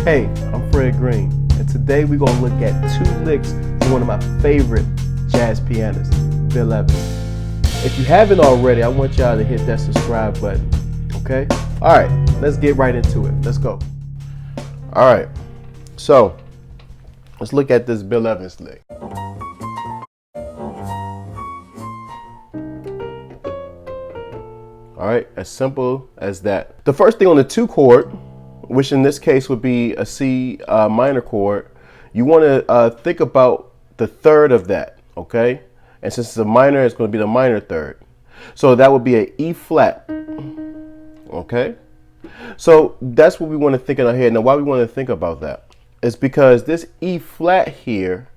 Hey, I'm Fred Green, and today we're going to look at two licks from one of my favorite jazz pianists, Bill Evans. If you haven't already, I want y'all to hit that subscribe button, okay? All right, let's get right into it. Let's go. All right, so let's look at this Bill Evans lick. All right, as simple as that. The first thing on the 2 chord, which in this case would be a C minor chord, you want to think about the third of that, okay? And since it's a minor, it's going to be the minor third. So that would be an E flat, okay? So that's what we want to think in our head. Now, why we want to think about that is because this E flat here,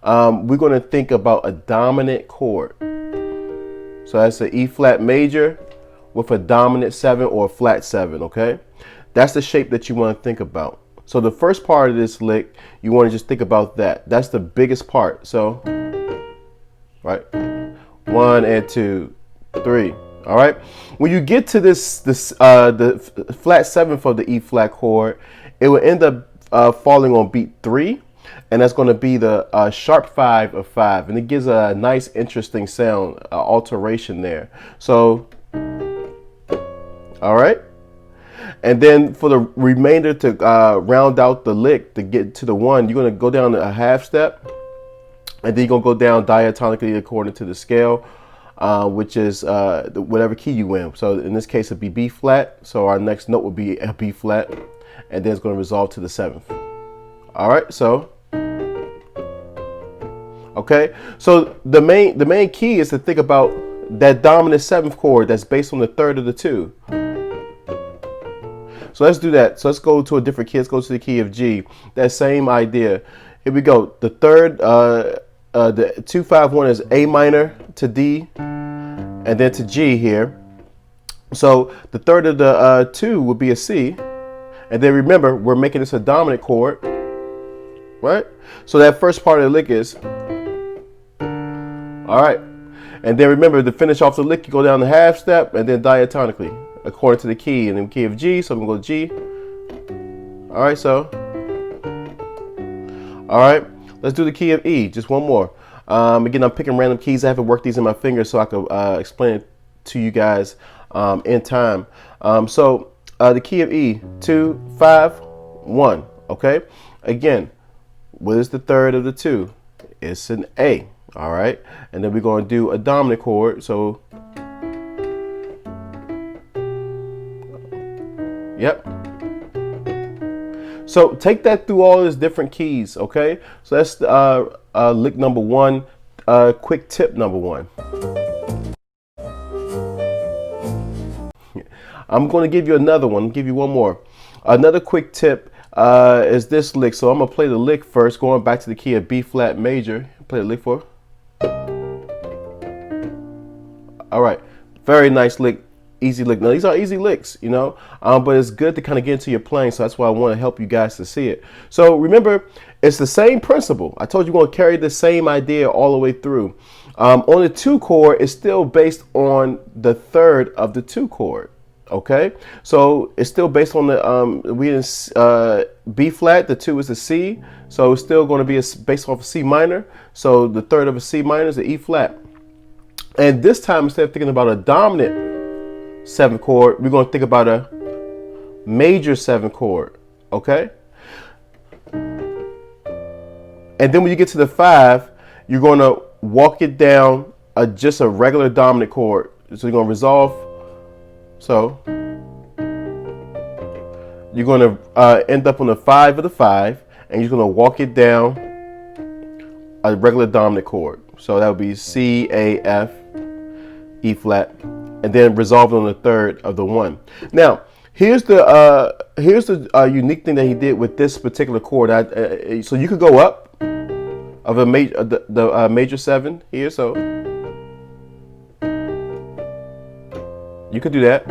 we're going to think about a dominant chord. So that's an E flat major with a dominant 7 or a flat 7, okay? That's the shape that you want to think about. So the first part of this lick, you want to just think about that. That's the biggest part. So, right, 1 and 2, 3. All right. When you get to the flat 7 for the E flat chord, it will end up falling on beat 3, and that's going to be the sharp 5 of 5, and it gives a nice, interesting sound alteration there. So, all right. And then for the remainder to round out the lick to get to the 1, you're going to go down a half step, and then you're going to go down diatonically according to the scale, which is whatever key you in. So in this case, it'd be B flat. So our next note would be a B flat, and then it's going to resolve to the 7th. All right. So, okay. So the main key is to think about that dominant 7th chord that's based on the third of the 2. So let's do that. So let's go to a different key. Let's go to the key of G. That same idea. Here we go. The third, the 2, 5, 1 is A minor to D, and then to G here. So the third of the 2 would be a C, and then remember we're making this a dominant chord, right? So that first part of the lick is all right, and then remember to finish off the lick, you go down the half step and then diatonically according to the key, and then key of G. So I'm gonna go G. All right, so all right, let's do the key of E. Just one more. Again, I'm picking random keys. I haven't worked these in my fingers so I could explain it to you guys in time. So the key of E, 2, 5, 1. Okay. Again, what is the third of the 2? It's an A. All right, and then we're going to do a dominant chord. So yep. So take that through all these different keys, okay? So that's lick number 1, quick tip number 1. I'm going to give you another one. I'll give you one more. Another quick tip is this lick. So I'm going to play the lick first, going back to the key of B flat major. Play the lick for. All right, very nice lick. Easy lick. Now these are easy licks, you know, but it's good to kind of get into your playing. So that's why I want to help you guys to see it. So remember, it's the same principle. I told you we're going to carry the same idea all the way through. On the 2 chord, it's still based on the third of the 2 chord. Okay, so it's still based on the we in B flat. The 2 is a C, so it's still going to be based off a C minor. So the third of a C minor is an E flat. And this time, instead of thinking about a dominant 7 chord, we're going to think about a major 7 chord, okay? And then when you get to the 5, you're going to walk it down just a regular dominant chord. So you're going to resolve. So you're going to end up on the 5 of the 5, and you're going to walk it down a regular dominant chord. So that would be C, A, F, E flat, and then resolve on the third of the 1. Now, here's the unique thing that he did with this particular chord. So you could go up of a major 7 here. So you could do that,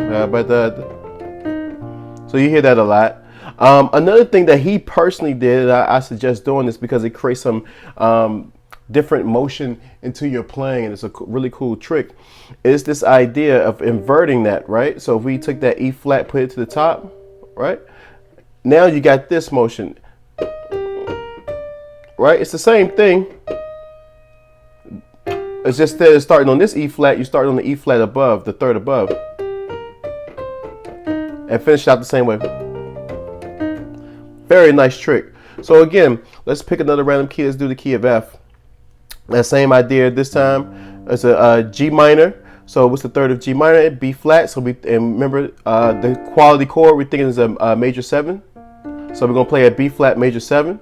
so you hear that a lot. Another thing that he personally did, I suggest doing this because it creates some different motion into your playing, and it's a really cool trick, is this idea of inverting that, right? So if we took that E flat, put it to the top, right? now you got this motion, right? It's the same thing. It's just instead of starting on this E flat, you start on the E flat above, the third above, and finish out the same way. Very nice trick. So again, let's pick another random key. Let's do the key of F. That same idea this time. It's a G minor. So what's the third of G minor? B flat. So and remember the quality chord we're thinking is a major 7. So we're gonna play a B flat major 7.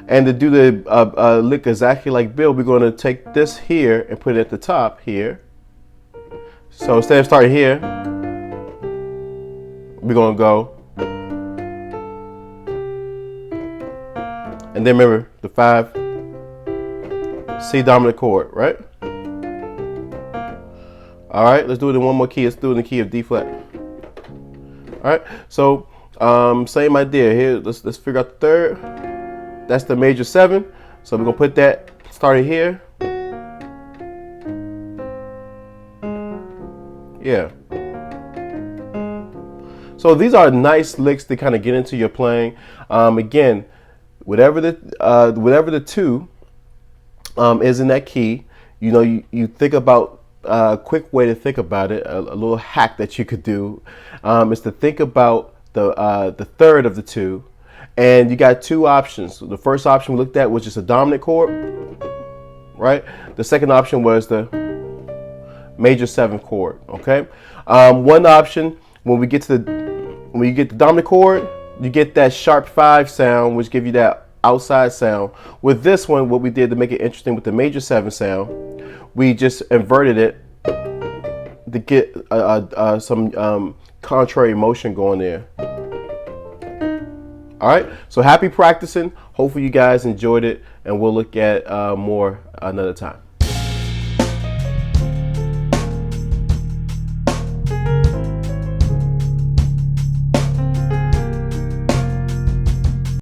And to do the lick exactly like Bill, we're going to take this here and put it at the top here. So instead of starting here, we're going to go. And then remember the 5 C dominant chord, right? All right, let's do it in one more key. Let's do it in the key of D flat. All right, so same idea here. Let's figure out the third. That's the major 7. So we're gonna put that starting here. Yeah. So these are nice licks to kind of get into your playing. Again, whatever the 2 is in that key, you know, you think about a quick way to think about it. A little hack that you could do is to think about the third of the 2. And you got 2 options. The first option we looked at was just a dominant chord, right? The second option was the major 7 chord. Okay. One option, when you get the dominant chord, you get that sharp 5 sound, which give you that outside sound. With this one, what we did to make it interesting with the major 7 sound, we just inverted it to get some contrary motion going there. All right, so happy practicing. Hopefully you guys enjoyed it, and we'll look at more another time.